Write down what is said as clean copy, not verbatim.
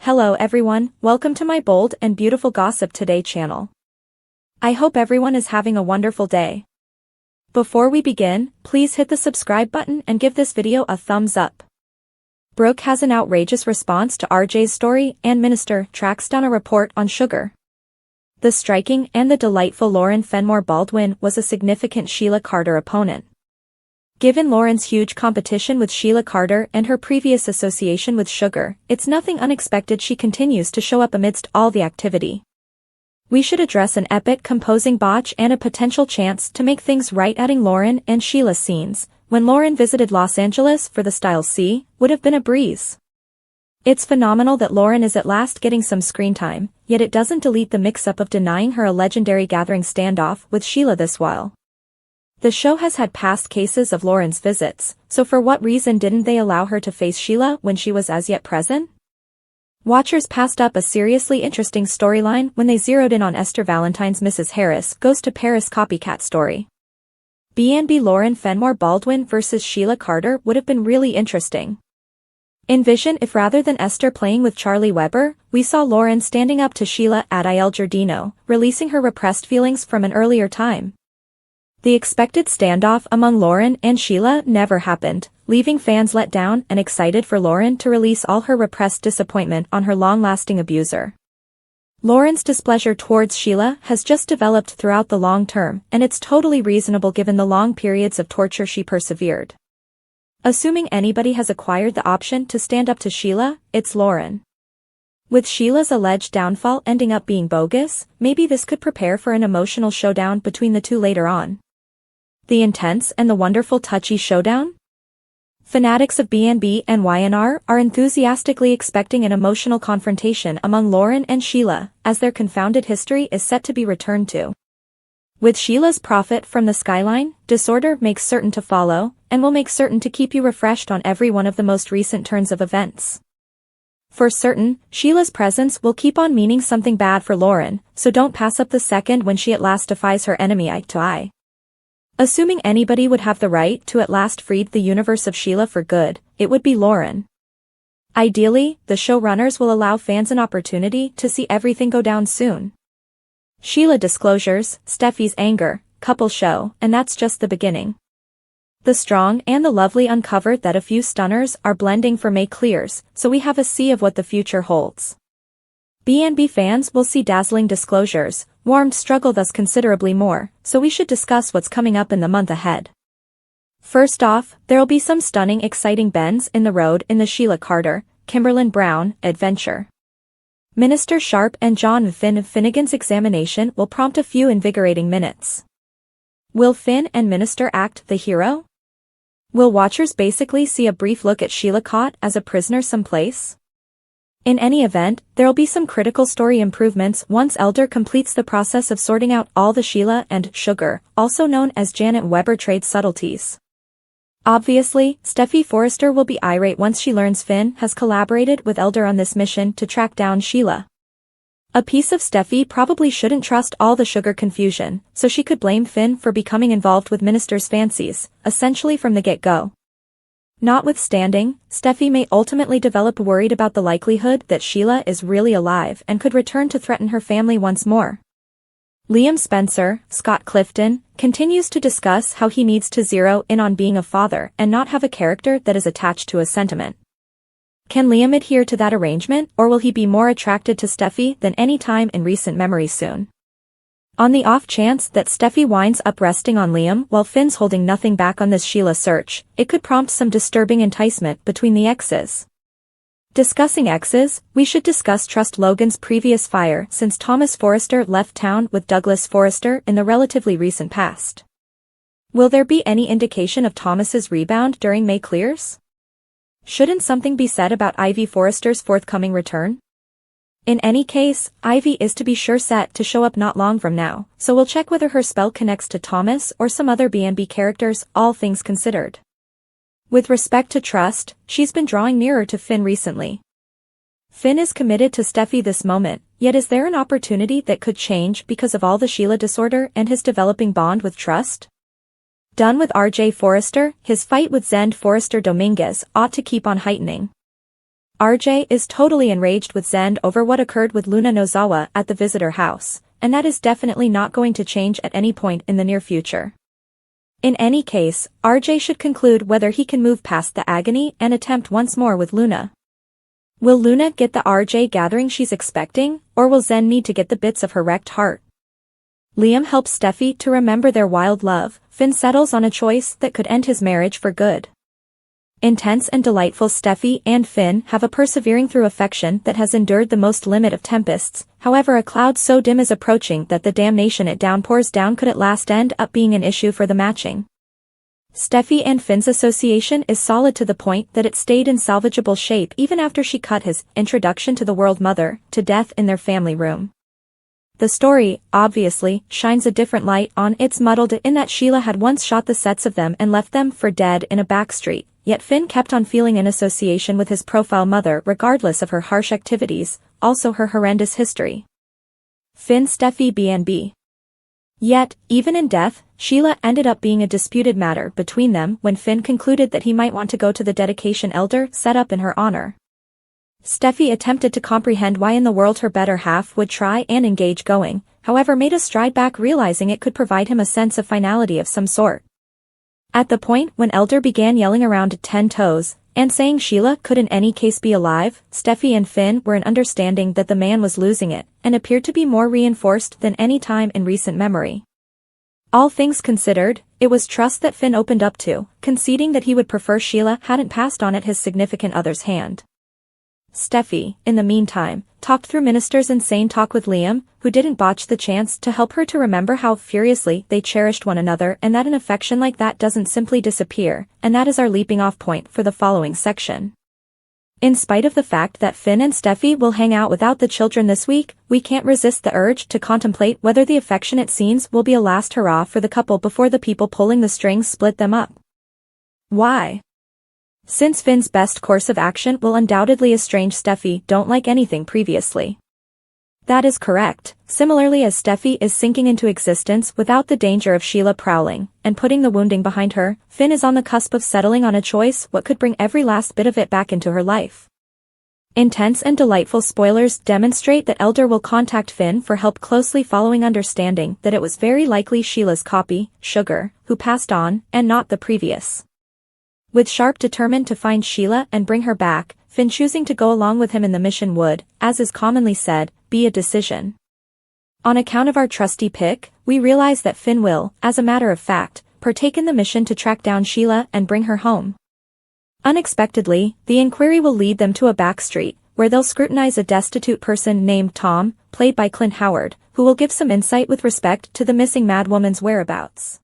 Hello everyone, welcome to my bold and beautiful Gossip Today channel. I hope everyone is having a wonderful day. Before we begin, please hit the subscribe button and give this video a thumbs up. Brooke has an outrageous response to RJ's story and Minister tracks down a report on sugar. The striking and the delightful Lauren Fenmore Baldwin was a significant Sheila Carter opponent. Given Lauren's huge competition with Sheila Carter and her previous association with sugar, it's nothing unexpected she continues to show up amidst all the activity. We should address an epic composing botch and a potential chance to make things right. Adding Lauren and Sheila scenes, when Lauren visited Los Angeles for the Styles C, would have been a breeze. It's phenomenal that Lauren is at last getting some screen time, yet it doesn't delete the mix-up of denying her a legendary gathering standoff with Sheila this while. The show has had past cases of Lauren's visits, so for what reason didn't they allow her to face Sheila when she was as yet present? Watchers passed up a seriously interesting storyline when they zeroed in on Esther Valentine's Mrs. Harris Goes to Paris copycat story. B&B Lauren Fenmore Baldwin versus Sheila Carter would have been really interesting. Envision if rather than Esther playing with Charlie Weber, we saw Lauren standing up to Sheila at Il Giardino, releasing her repressed feelings from an earlier time. The expected standoff among Lauren and Sheila never happened, leaving fans let down and excited for Lauren to release all her repressed disappointment on her long-lasting abuser. Lauren's displeasure towards Sheila has just developed throughout the long term, and it's totally reasonable given the long periods of torture she persevered. Assuming anybody has acquired the option to stand up to Sheila, it's Lauren. With Sheila's alleged downfall ending up being bogus, maybe this could prepare for an emotional showdown between the two later on. The intense and the wonderful touchy showdown? Fanatics of B&B and YNR are enthusiastically expecting an emotional confrontation among Lauren and Sheila, as their confounded history is set to be returned to. With Sheila's profit from the skyline, disorder makes certain to follow, and will make certain to keep you refreshed on every one of the most recent turns of events. For certain, Sheila's presence will keep on meaning something bad for Lauren, so don't pass up the second when she at last defies her enemy eye to eye. Assuming anybody would have the right to at last free the universe of Sheila for good, it would be Lauren. Ideally, the showrunners will allow fans an opportunity to see everything go down soon. Sheila disclosures, Steffy's anger, couple show, and that's just the beginning. The strong and the lovely uncovered that a few stunners are blending for May clears, so we have a sea of what the future holds. B&B fans will see dazzling disclosures, Warmed struggle thus considerably more, so we should discuss what's coming up in the month ahead. First off, there'll be some stunning exciting bends in the road in the Sheila Carter, Kimberlin Brown, adventure. Minister Sharp and John Finnegan's examination will prompt a few invigorating minutes. Will Finn and Minister act the hero? Will watchers basically see a brief look at Sheila caught as a prisoner someplace? In any event, there'll be some critical story improvements once Elder completes the process of sorting out all the Sheila and Sugar, also known as Janet Weber trade subtleties. Obviously, Steffy Forrester will be irate once she learns Finn has collaborated with Elder on this mission to track down Sheila. A piece of Steffy probably shouldn't trust all the Sugar confusion, so she could blame Finn for becoming involved with Minister's fancies, essentially from the get-go. Notwithstanding, Steffy may ultimately develop worried about the likelihood that Sheila is really alive and could return to threaten her family once more. Liam Spencer, Scott Clifton, continues to discuss how he needs to zero in on being a father and not have a character that is attached to a sentiment. Can Liam adhere to that arrangement, or will he be more attracted to Steffy than any time in recent memory soon? On the off chance that Steffy winds up resting on Liam while Finn's holding nothing back on this Sheila search, it could prompt some disturbing enticement between the exes. Discussing exes, we should discuss Trust Logan's previous fire since Thomas Forrester left town with Douglas Forrester in the relatively recent past. Will there be any indication of Thomas's rebound during May clears? Shouldn't something be said about Ivy Forrester's forthcoming return? In any case, Ivy is to be sure set to show up not long from now, so we'll check whether her spell connects to Thomas or some other B&B characters, all things considered. With respect to Trust, she's been drawing nearer to Finn recently. Finn is committed to Steffy this moment, yet is there an opportunity that could change because of all the Sheila disorder and his developing bond with Trust? Done with RJ Forrester, his fight with Zend Forrester Dominguez ought to keep on heightening. RJ is totally enraged with Zen over what occurred with Luna Nozawa at the visitor house, and that is definitely not going to change at any point in the near future. In any case, RJ should conclude whether he can move past the agony and attempt once more with Luna. Will Luna get the RJ gathering she's expecting, or will Zen need to get the bits of her wrecked heart? Liam helps Steffy to remember their wild love. Finn settles on a choice that could end his marriage for good. Intense and delightful Steffy and Finn have a persevering through affection that has endured the most limit of tempests. However, a cloud so dim is approaching that the damnation it downpours down could at last end up being an issue for the matching. Steffy and Finn's association is solid to the point that it stayed in salvageable shape even after she cut his introduction to the world mother to death in their family room. The story, obviously, shines a different light on it's muddled in that Sheila had once shot the sets of them and left them for dead in a back street, yet Finn kept on feeling an association with his profile mother regardless of her harsh activities, also her horrendous history. Finn Steffy B&B. Yet, even in death, Sheila ended up being a disputed matter between them when Finn concluded that he might want to go to the dedication elder set up in her honor. Steffy attempted to comprehend why in the world her better half would try and engage going, however made a stride back realizing it could provide him a sense of finality of some sort. At the point when Elder began yelling around 10 toes, and saying Sheila could in any case be alive, Steffy and Finn were in understanding that the man was losing it, and appeared to be more reinforced than any time in recent memory. All things considered, it was trust that Finn opened up to, conceding that he would prefer Sheila hadn't passed on at his significant other's hand. Steffy, in the meantime, talked through Minister's insane talk with Liam, who didn't botch the chance to help her to remember how furiously they cherished one another and that an affection like that doesn't simply disappear, and that is our leaping off point for the following section. In spite of the fact that Finn and Steffy will hang out without the children this week, we can't resist the urge to contemplate whether the affectionate scenes will be a last hurrah for the couple before the people pulling the strings split them up. Why? Since Finn's best course of action will undoubtedly estrange Steffy don't like anything previously. That is correct, similarly as Steffy is sinking into existence without the danger of Sheila prowling, and putting the wounding behind her, Finn is on the cusp of settling on a choice what could bring every last bit of it back into her life. Intense and delightful spoilers demonstrate that Elder will contact Finn for help closely following understanding that it was very likely Sheila's copy, Sugar, who passed on, and not the previous. With Sharp determined to find Sheila and bring her back, Finn choosing to go along with him in the mission would, as is commonly said, be a decision. On account of our trusty pick, we realize that Finn will, as a matter of fact, partake in the mission to track down Sheila and bring her home. Unexpectedly, the inquiry will lead them to a back street, where they'll scrutinize a destitute person named Tom, played by Clint Howard, who will give some insight with respect to the missing madwoman's whereabouts.